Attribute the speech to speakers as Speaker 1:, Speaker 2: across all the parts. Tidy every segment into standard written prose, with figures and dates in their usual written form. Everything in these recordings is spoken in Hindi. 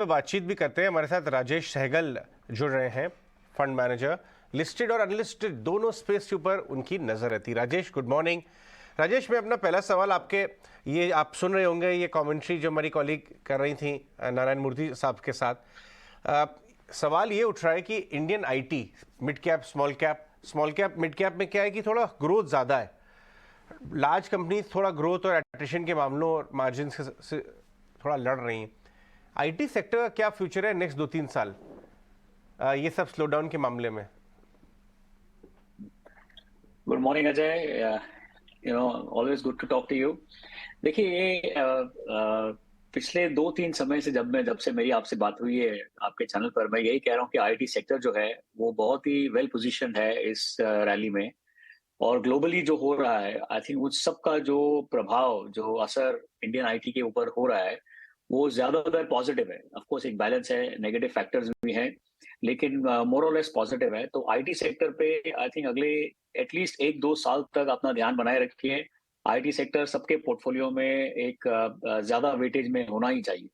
Speaker 1: पे बातचीत भी करते हैं। हमारे साथ राजेश सहगल जुड़ रहे हैं, फंड मैनेजर। लिस्टेड और अनलिस्टेड दोनों स्पेस के ऊपर उनकी नजर रहती। Rajesh, good morning. राजेश, मैं अपना पहला सवाल आपके, ये आप सुन रहे होंगे ये कमेंट्री जो हमारी कॉलीग कर रही थी नारायण मूर्ति साहब के साथ। सवाल ये उठ रहा है कि Indian IT mid cap small cap mid cap में क्या है कि थोड़ा ग्रोथ ज़्यादा है। लार्ज कंपनी थोड़ा ग्रोथ और एट्रिशन के मामलों और मार्जिन से थोड़ा लड़ रही हैं। आईटी सेक्टर का क्या फ्यूचर है नेक्स्ट 2-3 साल ये सब स्लो डाउन के मामले में?
Speaker 2: Good morning Ajay, always good to talk to you. देखिए ये पिछले 2-3 समय से जब से मेरी आपसे बात हुई है आपके चैनल पर, मैं यही कह रहा हूँ कि आईटी सेक्टर जो है वो बहुत ही वेल पोजीशनड है इस रैली में। और ग्लोबली जो हो रहा है, आई थिंक उस सब का जो प्रभाव, जो असर इंडियन आईटी के ऊपर हो रहा है वो ज्यादातर पॉजिटिव है। ऑफ कोर्स एक बैलेंस है, नेगेटिव फैक्टर्स भी हैं, लेकिन मोर और लेस पॉजिटिव है। तो आईटी सेक्टर पे आई थिंक अगले एटलीस्ट 1-2 साल तक अपना ध्यान बनाए रखिए। आईटी सेक्टर सबके पोर्टफोलियो में एक ज्यादा वेटेज में होना ही चाहिए।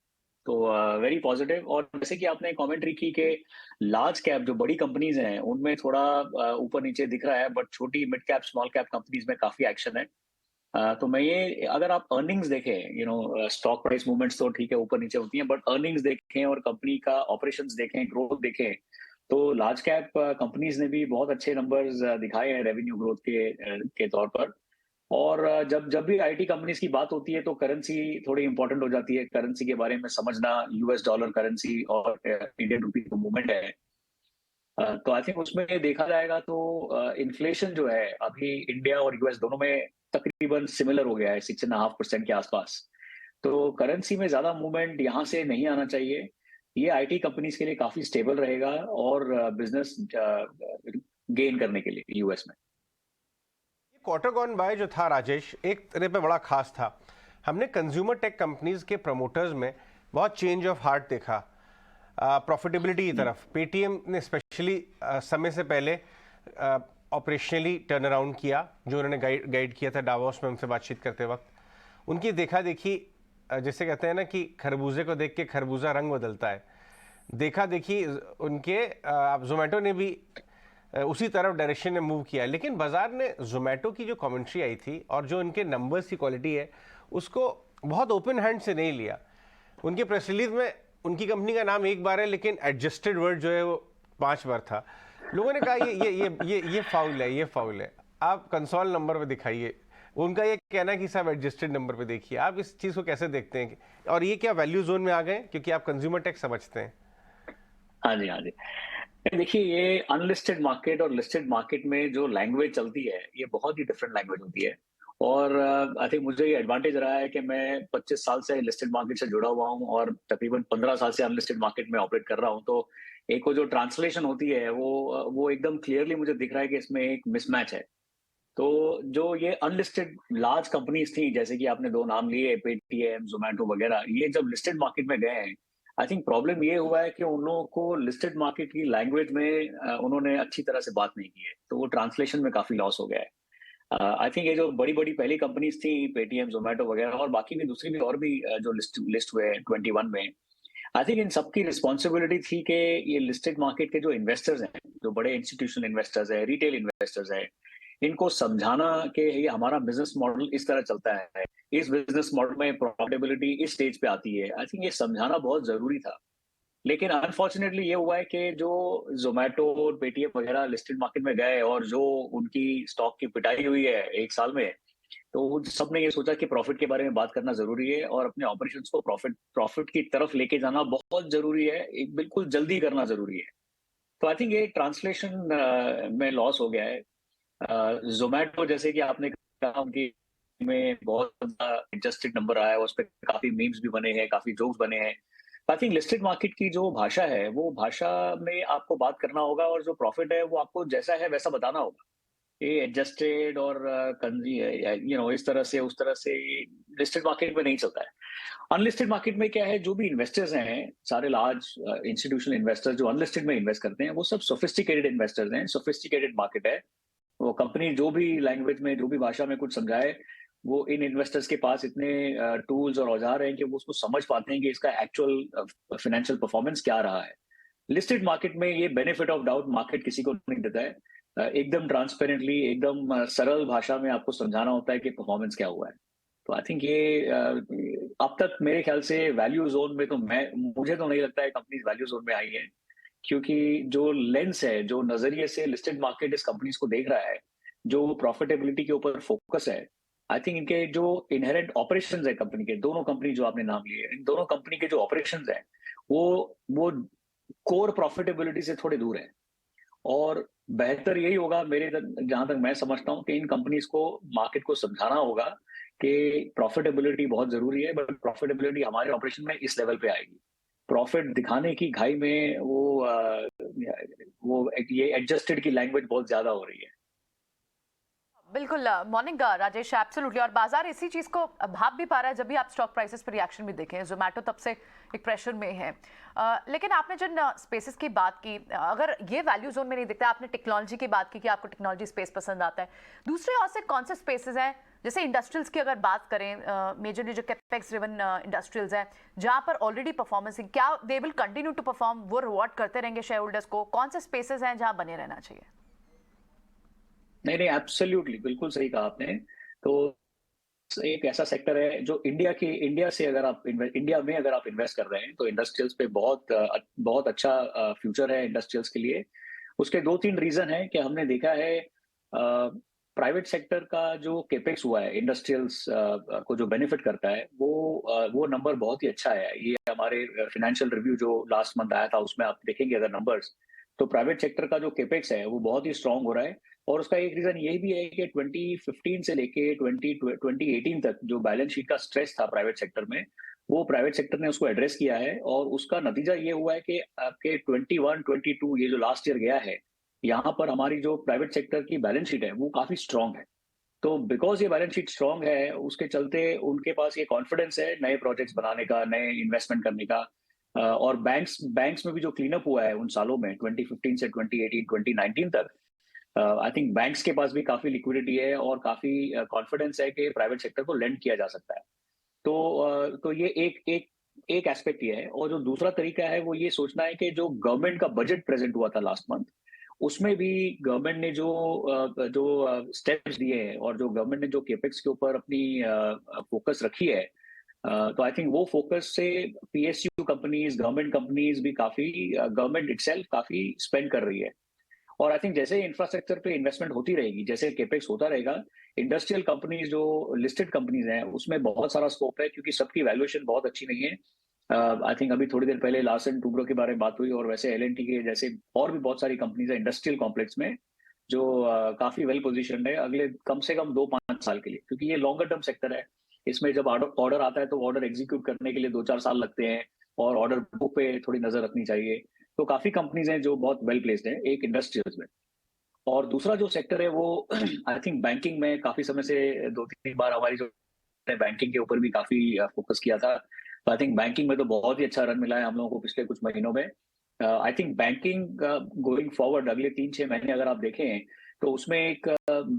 Speaker 2: तो वेरी पॉजिटिव। और जैसे कि आपने कमेंट्री की कि लार्ज कैप जो बड़ी कंपनीज हैं उनमें थोड़ा ऊपर नीचे दिख रहा है, बट छोटी mid cap small cap companies में काफी एक्शन है। तो मैं ये, अगर आप अर्निंग्स देखें, स्टॉक प्राइस मूवमेंट्स तो ठीक है ऊपर नीचे होती हैं, बट अर्निंग्स देखें और कंपनी का ऑपरेशंस देखें, ग्रोथ देखें, तो लार्ज कैप कंपनीज ने भी बहुत अच्छे नंबर्स दिखाए हैं रेवेन्यू ग्रोथ के तौर पर। और जब जब भी आईटी कंपनीज की बात होती है तो करेंसी थोड़ी इंपॉर्टेंट हो जाती है। करेंसी के बारे में समझना, यूएस डॉलर करेंसी और इंडियन रुपी का मूवमेंट है। तो आई थिंक उसमें देखा जाएगा तो इन्फ्लेशन जो है अभी इंडिया और यूएस दोनों में तकरीबन सिमिलर हो गया है, 6.5% के आसपास। तो करेंसी में ज्यादा मूवमेंट यहाँ से नहीं आना चाहिए। ये आईटी कंपनीज के लिए काफी स्टेबल रहेगा और बिजनेस गेन करने के लिए यूएस में।
Speaker 1: ये क्वार्टर गॉन बाय जो था राजेश, एक तरह पे बड़ा खास था। हमने कंज्यूमर टेक कंपनीज के प्रमोटर्स में बहुत चेंज ऑफ हार्ट देखा प्रॉफिटेबिलिटी की तरफ। पेटीएम ने स्पेशली समय से पहले ऑपरेशनली टर्न अराउंड किया, जो उन्होंने गाइड किया था डावोस में हमसे बातचीत करते वक्त। उनकी देखा देखी, जैसे कहते हैं ना कि खरबूजे को देख के खरबूजा रंग बदलता है, देखा देखी उनके जोमेटो ने भी उसी तरफ डायरेक्शन में मूव किया। लेकिन बाजार ने जोमेटो की जो कमेंट्री आई थी और जो उनके नंबर्स की क्वालिटी है उसको बहुत ओपन हैंड से नहीं लिया। उनके प्रेस रिलीज में उनकी कंपनी का नाम एक बार है, लेकिन एडजस्टेड वर्ड जो है वो 5 बार था। लोगों ने कहा ये फाउल है, ये फाउल है। आप कंसोल नंबर पे दिखाइए। उनका ये कहना है कि साहब एडजस्टेड नंबर पे देखिए। आप इस चीज़ को कैसे देखते हैं, और ये क्या वैल्यू जोन में आ गए क्योंकि आप कंज्यूमर टेक समझते हैं?
Speaker 2: हाँ जी, हाँ जी। देखिए ये अनलिस्टेड मार्केट और लिस्टेड मार्केट में जो लैंग्वेज चलती है ये बहुत ही डिफरेंट लैंग्वेज होती है। और आई थिंक मुझे ये एडवांटेज रहा है कि मैं 25 साल से लिस्टेड मार्केट से जुड़ा हुआ हूँ और तकरीबन 15 साल से अनलिस्टेड मार्केट में ऑपरेट कर रहा हूँ। तो एक वो जो ट्रांसलेशन होती है वो एकदम क्लियरली मुझे दिख रहा है कि इसमें एक मिसमैच है। तो जो ये अनलिस्टेड लार्ज कंपनीज थी, जैसे कि आपने 2 नाम लिए, पेटीएम, जोमेटो वगैरह, ये जब लिस्टेड मार्केट में गए हैं, आई थिंक प्रॉब्लम ये हुआ है कि उन लोगों को लिस्टेड मार्केट की लैंग्वेज में उन्होंने अच्छी तरह से बात नहीं की है, तो वो ट्रांसलेशन में काफी लॉस हो गया है। आई थिंक ये जो बड़ी बड़ी पहली कंपनीज थी, पेटीएम, जोमेटो वगैरह, और बाकी भी दूसरी भी और भी जो लिस्ट हुए 21 में, आई थिंक इन सबकी रिस्पॉन्सिबिलिटी थी कि ये लिस्टेड मार्केट के जो इन्वेस्टर्स हैं, जो बड़े इंस्टीट्यूशनल इन्वेस्टर्स हैं, रिटेल इन्वेस्टर्स हैं, इनको समझाना कि ये हमारा बिजनेस मॉडल इस तरह चलता है, इस बिजनेस मॉडल में प्रॉफिटेबिलिटी इस स्टेज पे आती है। आई थिंक ये समझाना बहुत जरूरी था। लेकिन अनफॉर्चुनेटली ये हुआ है कि जो जोमेटो और पेटीएम वगैरह लिस्टेड मार्केट में गए और जो उनकी स्टॉक की पिटाई हुई है 1 साल में, तो सबने ये सोचा कि प्रॉफिट के बारे में बात करना जरूरी है और अपने ऑपरेशंस को प्रॉफिट प्रॉफिट की तरफ लेके जाना बहुत जरूरी है, एक बिल्कुल जल्दी करना जरूरी है। तो आई थिंक ये ट्रांसलेशन में लॉस हो गया है। जोमेटो, जैसे कि आपने कहा, उनकी में बहुत एडजस्टेड नंबर आया है, उस पर काफी मीम्स भी बने हैं, काफी जोक्स बने हैं। आई थिंक लिस्टेड मार्केट की जो भाषा है वो भाषा में आपको बात करना होगा, और जो प्रॉफिट है वो आपको जैसा है वैसा बताना होगा। ये एडजस्टेड और इस तरह से उस तरह से लिस्टेड मार्केट में नहीं चलता है। अनलिस्टेड मार्केट में क्या है, जो भी इन्वेस्टर्स हैं, सारे लार्ज इंस्टीट्यूशनल इन्वेस्टर्स जो अनलिस्टेड में इन्वेस्ट करते हैं, वो सब सोफिस्टिकेटेड इन्वेस्टर्स हैं। सोफिस्टिकेटेड मार्केट है। वो कंपनी जो भी लैंग्वेज में, जो भी भाषा में कुछ समझाए, वो इन इन्वेस्टर्स के पास इतने टूल्स और औजार हैं कि वो उसको समझ पाते हैं कि इसका एक्चुअल फाइनेंशियल परफॉर्मेंस क्या रहा है। लिस्टेड मार्केट में ये बेनिफिट ऑफ डाउट मार्केट किसी को नहीं देता है। एकदम ट्रांसपेरेंटली, एकदम सरल भाषा में आपको समझाना होता है कि परफॉर्मेंस क्या हुआ है। तो आई थिंक ये अब तक मेरे ख्याल से वैल्यू जोन में तो मैं मुझे तो नहीं लगता है कंपनीज वैल्यू जोन में आई है, क्योंकि जो लेंस है, जो नजरिए से लिस्टेड मार्केट इस कंपनीज को देख रहा है, जो प्रॉफिटेबिलिटी के ऊपर फोकस है, आई थिंक इनके जो इनहेरेंट ऑपरेशंस है कंपनी के, दोनों कंपनी जो आपने नाम लिए, इन दोनों कंपनी के जो ऑपरेशंस है, वो कोर प्रॉफिटेबिलिटी से थोड़े दूर है। और बेहतर यही होगा मेरे जहां तक मैं समझता हूं कि इन कंपनीज को मार्केट को समझाना होगा कि प्रॉफिटेबिलिटी बहुत जरूरी है, बट प्रॉफिटेबिलिटी हमारे ऑपरेशन में इस लेवल पे आएगी। प्रॉफिट दिखाने की घाई में वो ये एडजस्टेड की लैंग्वेज बहुत ज्यादा हो रही है।
Speaker 3: बिल्कुल। Morning Rajesh, absolutely. और बाजार इसी चीज को भाप भी पा रहा है जब भी आप स्टॉक प्राइसेस पर रिएक्शन भी देखें। जोमेटो तब से एक प्रेशर में है। लेकिन आपने जिन स्पेसेस की बात की, अगर ये वैल्यू जोन में नहीं दिखता, आपने टेक्नोलॉजी की बात की कि आपको टेक्नोलॉजी स्पेस पसंद आता है, दूसरे और से कौन से स्पेसेस हैं, जैसे इंडस्ट्रियल्स की अगर बात करें, मेजरली जो कैपेक्स ड्रिवन इंडस्ट्रियल्स हैं जहां पर ऑलरेडी परफॉर्मेंस है, क्या they will continue to perform, वो रिवॉर्ड करते रहेंगे शेयर होल्डर्स को? कौन से स्पेसेस हैं जहां बने रहना चाहिए?
Speaker 2: नहीं नहीं, एब्सोल्युटली, बिल्कुल सही कहा आपने। तो एक ऐसा सेक्टर है जो इंडिया में अगर आप इन्वेस्ट कर रहे हैं तो इंडस्ट्रियल्स पे बहुत अच्छा फ्यूचर है इंडस्ट्रियल्स के लिए। उसके दो तीन रीजन है कि हमने देखा है प्राइवेट सेक्टर का जो केपेक्स हुआ है इंडस्ट्रियल्स को जो बेनिफिट करता है, वो नंबर बहुत ही अच्छा है। ये हमारे फाइनेंशियल रिव्यू जो लास्ट मंथ आया था उसमें आप देखेंगे अगर नंबर्स, तो प्राइवेट सेक्टर का जो केपेक्स है वो बहुत ही स्ट्रांग हो रहा है। और उसका एक रीजन ये भी है कि 2015 से लेके 2018 तक जो बैलेंस शीट का स्ट्रेस था प्राइवेट सेक्टर में, वो प्राइवेट सेक्टर ने उसको एड्रेस किया है। और उसका नतीजा ये हुआ है कि आपके 21-22 ये जो लास्ट ईयर गया है, यहाँ पर हमारी जो प्राइवेट सेक्टर की बैलेंस शीट है वो काफी स्ट्रांग है। तो बिकॉज ये बैलेंस शीट स्ट्रांग है, उसके चलते उनके पास ये कॉन्फिडेंस है नए प्रोजेक्ट्स बनाने का, नए इन्वेस्टमेंट करने का। और बैंक्स में भी जो क्लीन अप हुआ है उन सालों में 2015 से 2018 2019 तक, आई थिंक बैंक्स के पास भी काफी लिक्विडिटी है और काफी कॉन्फिडेंस है कि प्राइवेट सेक्टर को लेंड किया जा सकता है। तो ये एक एस्पेक्ट ये है। और जो दूसरा तरीका है वो ये सोचना है कि जो गवर्नमेंट का बजट प्रेजेंट हुआ था लास्ट मंथ, उसमें भी गवर्नमेंट ने जो स्टेप्स दिए हैं और जो गवर्नमेंट ने जो केपेक्स के ऊपर अपनी फोकस रखी है, तो आई थिंक वो फोकस से पीएसयू कंपनीज, गवर्नमेंट कंपनीज भी काफी, गवर्नमेंट इटसेल्फ काफी स्पेंड कर रही है। और आई थिंक जैसे इंफ्रास्ट्रक्चर पे इन्वेस्टमेंट होती रहेगी, जैसे केपेक्स होता रहेगा, इंडस्ट्रियल कंपनीज जो लिस्टेड कंपनीज हैं उसमें बहुत सारा स्कोप है, क्योंकि सबकी वैल्यूएशन बहुत अच्छी नहीं है। आई थिंक अभी थोड़ी देर पहले लार्सन टुब्रो के बारे में बात हुई, और वैसे एलएनटी के जैसे और भी बहुत सारी कंपनीज है इंडस्ट्रियल कॉम्प्लेक्स में जो काफी वेल पोजिशन है अगले कम से कम 2-5 साल के लिए, क्योंकि ये लॉन्गर टर्म सेक्टर है। इसमें जब ऑर्डर आता है तो ऑर्डर एग्जीक्यूट करने के लिए 2-4 साल लगते हैं, और ऑर्डर बुक पे थोड़ी नजर रखनी चाहिए। तो काफी कंपनीज हैं जो बहुत वेल प्लेस्ड है एक इंडस्ट्रियल्स में। और दूसरा जो सेक्टर है वो आई थिंक बैंकिंग में काफी समय से 2-3 बार हमारी जो बैंकिंग के ऊपर भी काफी फोकस किया था। तो आई थिंक बैंकिंग में तो बहुत ही अच्छा रन मिला है हम लोगों को पिछले कुछ महीनों में। I think banking going forward अगले 3-6 महीने अगर आप देखें तो उसमें एक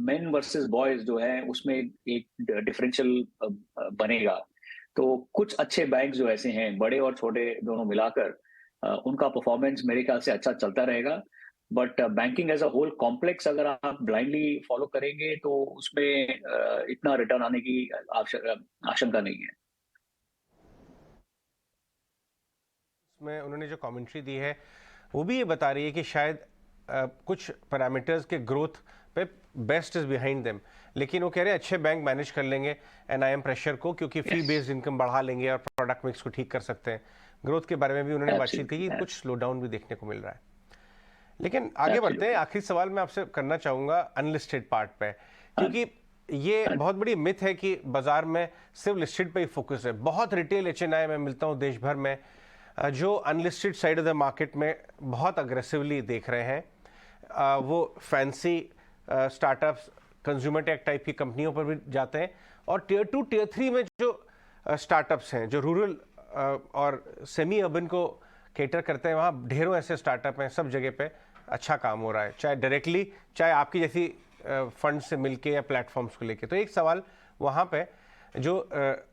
Speaker 2: मेन वर्सेस बॉयज जो है उसमें एक डिफरेंशियल बनेगा। तो कुछ अच्छे बैंक जो ऐसे हैं, बड़े और छोटे दोनों मिलाकर, उनका परफॉर्मेंस मेरे ख्याल से अच्छा चलता रहेगा। But banking as a whole complex अगर आप ब्लाइंडली फॉलो करेंगे तो उसमें इतना रिटर्न आने की आशंका नहीं है।
Speaker 1: उसमें उन्होंने जो कमेंट्री दी है वो भी ये बता रही है कि शायद कुछ पैरामीटर्स के ग्रोथ पे बेस्ट इज बिहाइंड देम, लेकिन वो कह रहे हैं अच्छे बैंक मैनेज कर लेंगे एनआईएम प्रेशर को, क्योंकि फी बेस्ड इनकम बढ़ा लेंगे और प्रोडक्ट मिक्स को ठीक कर सकते हैं। ग्रोथ के बारे में भी उन्होंने बातचीत की कि कुछ स्लो डाउन भी देखने को मिल रहा है। लेकिन आगे बढ़ते हैं, आखिरी सवाल मैं आपसे करना चाहूंगा अनलिस्टेड पार्ट पे, क्योंकि ये बहुत बड़ी मिथ है कि बाजार में सिर्फ लिस्टेड पे ही फोकस है। बहुत रिटेल एचएनआई में मिलता हूँ देश भर में जो unlisted side of the market में बहुत अग्रेसिवली देख रहे हैं। वो fancy startups, consumer tech type की कंपनियों पर भी जाते हैं, और टियर 2 टियर 3 में जो स्टार्टअप्स हैं जो रूरल और सेमी अर्बन को केटर करते हैं, वहाँ ढेरों ऐसे स्टार्टअप हैं। सब जगह पे अच्छा काम हो रहा है, चाहे डायरेक्टली, चाहे आपकी जैसी फंड से मिलके या प्लेटफॉर्म्स को लेके। तो एक सवाल वहाँ पे जो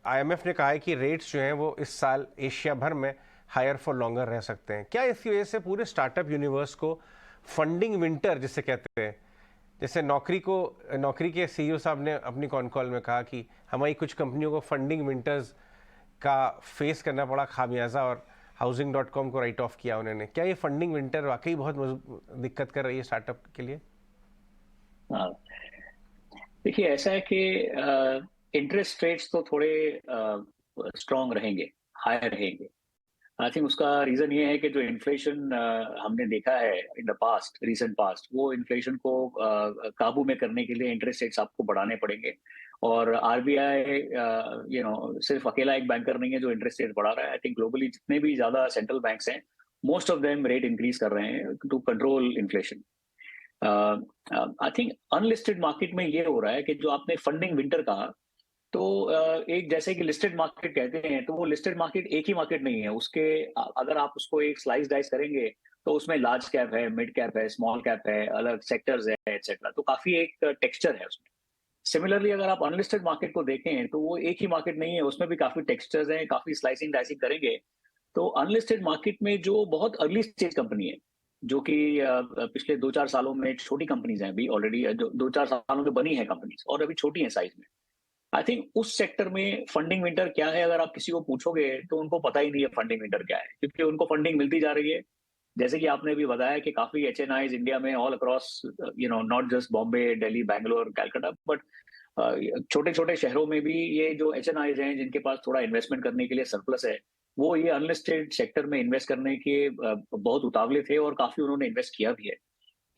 Speaker 1: IMF ने कहा है कि रेट्स जो हैं वो इस साल एशिया भर में हायर फॉर लॉन्गर रह सकते हैं। क्या इसकी वजह से पूरे स्टार्टअप यूनिवर्स को फंडिंग विंटर जिसे कहते हैं, जैसे नौकरी के CEO साहब ने अपनी कॉन कॉल में कहा कि हमारी कुछ कंपनियों को फंडिंग विंटर्स का फेस करना पड़ा खामियाजा और Housing.com को राइट ऑफ किया उन्होंने। क्या ये फंडिंग विंटर वाकई बहुत दिक्कत कर रही है स्टार्टअप के लिए?
Speaker 2: हाँ, देखिए ऐसा है कि इंटरेस्ट रेट्स तो थोड़े स्ट्रॉन्ग रहेंगे, हायर रहेंगे। आई थिंक उसका रीजन ये है कि जो इन्फ्लेशन हमने देखा है in the past, recent past, वो इन्फ्लेशन को काबू में करने के लिए इंटरेस्ट रेट्स आपको बढ़ाने पड़ेंगे। और RBI सिर्फ अकेला एक बैंकर नहीं है जो इंटरेस्ट रेट बढ़ा रहा है। आई थिंक ग्लोबली जितने भी ज्यादा सेंट्रल बैंक्स हैं, most of them rate increase कर रहे हैं to control inflation. I think unlisted market में ये हो रहा है कि जो आपने फंडिंग विंटर कहा, तो एक जैसे कि लिस्टेड मार्केट कहते हैं, तो वो लिस्टेड मार्केट एक ही मार्केट नहीं है। उसके अगर आप उसको एक स्लाइस डाइस करेंगे तो उसमें लार्ज कैप है, मिड कैप है, स्मॉल कैप है, अलग सेक्टर्स है, एटसेट्रा। तो काफी एक टेक्सचर है उसमें। सिमिलरली अगर आप अनलिस्टेड मार्केट को देखें तो वो एक ही मार्केट नहीं है, उसमें भी काफी टेक्सचर्स हैं, काफी स्लाइसिंग डाइसिंग करेंगे। तो अनलिस्टेड मार्केट में जो बहुत अर्ली स्टेज कंपनी है, जो कि पिछले 2-4 सालों में छोटी कंपनीज हैं, अभी ऑलरेडी 2-4 सालों में बनी है कंपनीज और अभी छोटी है साइज में। आई थिंक उस सेक्टर में फंडिंग विंटर क्या है, अगर आप किसी को पूछोगे तो उनको पता ही नहीं है फंडिंग विंटर क्या है, क्योंकि उनको फंडिंग मिलती जा रही है। जैसे कि आपने भी बताया कि काफी HNIs इंडिया में all across, not just Bombay, Delhi, Bangalore, Calcutta, but छोटे छोटे शहरों में भी ये जो HNIs हैं जिनके पास थोड़ा इन्वेस्टमेंट करने के लिए सरप्लस है, वो ये अनलिस्टेड सेक्टर में इन्वेस्ट करने के बहुत उतावले थे और काफी उन्होंने इन्वेस्ट किया भी है।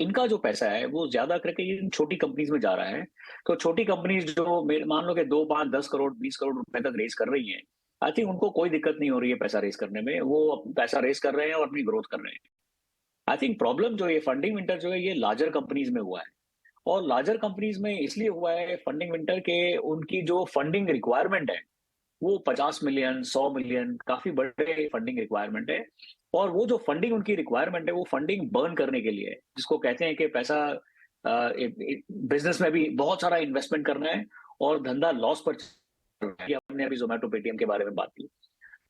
Speaker 2: इनका जो पैसा है वो ज्यादा करके इन छोटी कंपनीज में जा रहा है। तो छोटी कंपनीज जो मान लो कि 2, 5, 10 करोड़, 20 करोड़ रुपए तक रेस कर रही हैं, आई थिंक उनको कोई दिक्कत नहीं हो रही है पैसा रेस करने में। वो पैसा रेस कर रहे हैं और अपनी ग्रोथ कर रहे हैं। आई थिंक प्रॉब्लम जो ये फंडिंग विंटर जो है, ये लार्जर कंपनीज में हुआ है। और लार्जर कंपनीज में इसलिए हुआ है फंडिंग विंटर के उनकी जो फंडिंग रिक्वायरमेंट है वो 50 मिलियन, 100 मिलियन, काफी बड़े फंडिंग रिक्वायरमेंट है। और वो जो फंडिंग उनकी रिक्वायरमेंट है वो फंडिंग बर्न करने के लिए है, जिसको कहते हैं कि पैसा बिजनेस में भी बहुत सारा इन्वेस्टमेंट करना है और धंधा लॉस पर चल रहा है। हमने अभी जोमेटो, पेटीएम के बारे में बात की।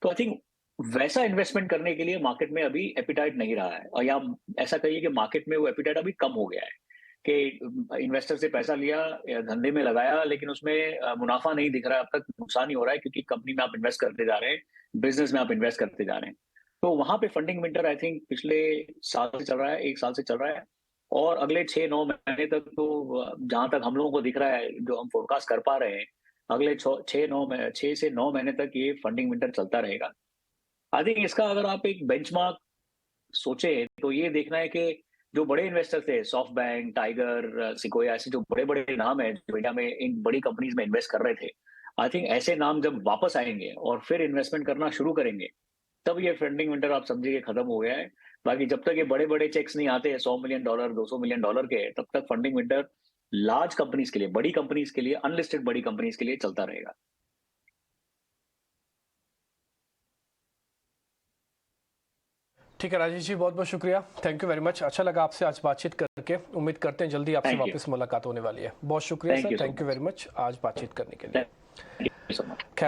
Speaker 2: तो आई थिंक वैसा इन्वेस्टमेंट करने के लिए मार्केट में अभी एपिटाइट नहीं रहा है, और या ऐसा कहिए कि मार्केट में वो एपिटाइट अभी कम हो गया है कि इन्वेस्टर से पैसा लिया, धंधे में लगाया, लेकिन उसमें मुनाफा नहीं दिख रहा है, अब तक नुकसान ही हो रहा है, क्योंकि कंपनी में आप इन्वेस्ट करते जा रहे हैं, बिजनेस में आप इन्वेस्ट करते जा रहे हैं। तो वहां पे फंडिंग विंटर आई थिंक पिछले साल से चल रहा है, 1 साल से चल रहा है, और अगले 6-9 महीने तक तो जहां तक हम लोगों को दिख रहा है, जो हम फोरकास्ट कर पा रहे हैं, अगले 6 से 9 महीने तक ये फंडिंग विंटर चलता रहेगा। आई थिंक इसका अगर आप एक बेंचमार्क सोचे तो ये देखना है कि जो बड़े इन्वेस्टर थे, सॉफ्ट बैंक, टाइगर, सिकोया, ऐसे जो बड़े बड़े नाम है जो इंडिया में इन बड़ी कंपनीज में इन्वेस्ट कर रहे थे, आई थिंक ऐसे नाम जब वापस आएंगे और फिर इन्वेस्टमेंट करना शुरू करेंगे, तब ये फंडिंग विंटर आप समझिए खत्म हो गया है। बाकी जब तक ये बड़े बड़े चेक्स नहीं आते $100 मिलियन, $200 मिलियन के, तब तक फंडिंग विंटर लार्ज कंपनीज के लिए, बड़ी कंपनीज के लिए, अनलिस्टेड बड़ी कंपनीज के लिए चलता रहेगा।
Speaker 4: ठीक है राजेश जी, बहुत बहुत शुक्रिया, थैंक यू वेरी मच। अच्छा लगा आपसे आज बातचीत करके, उम्मीद करते हैं जल्दी आपसे वापस मुलाकात होने वाली है। बहुत शुक्रिया sir, thank you very much आज बातचीत करने के लिए।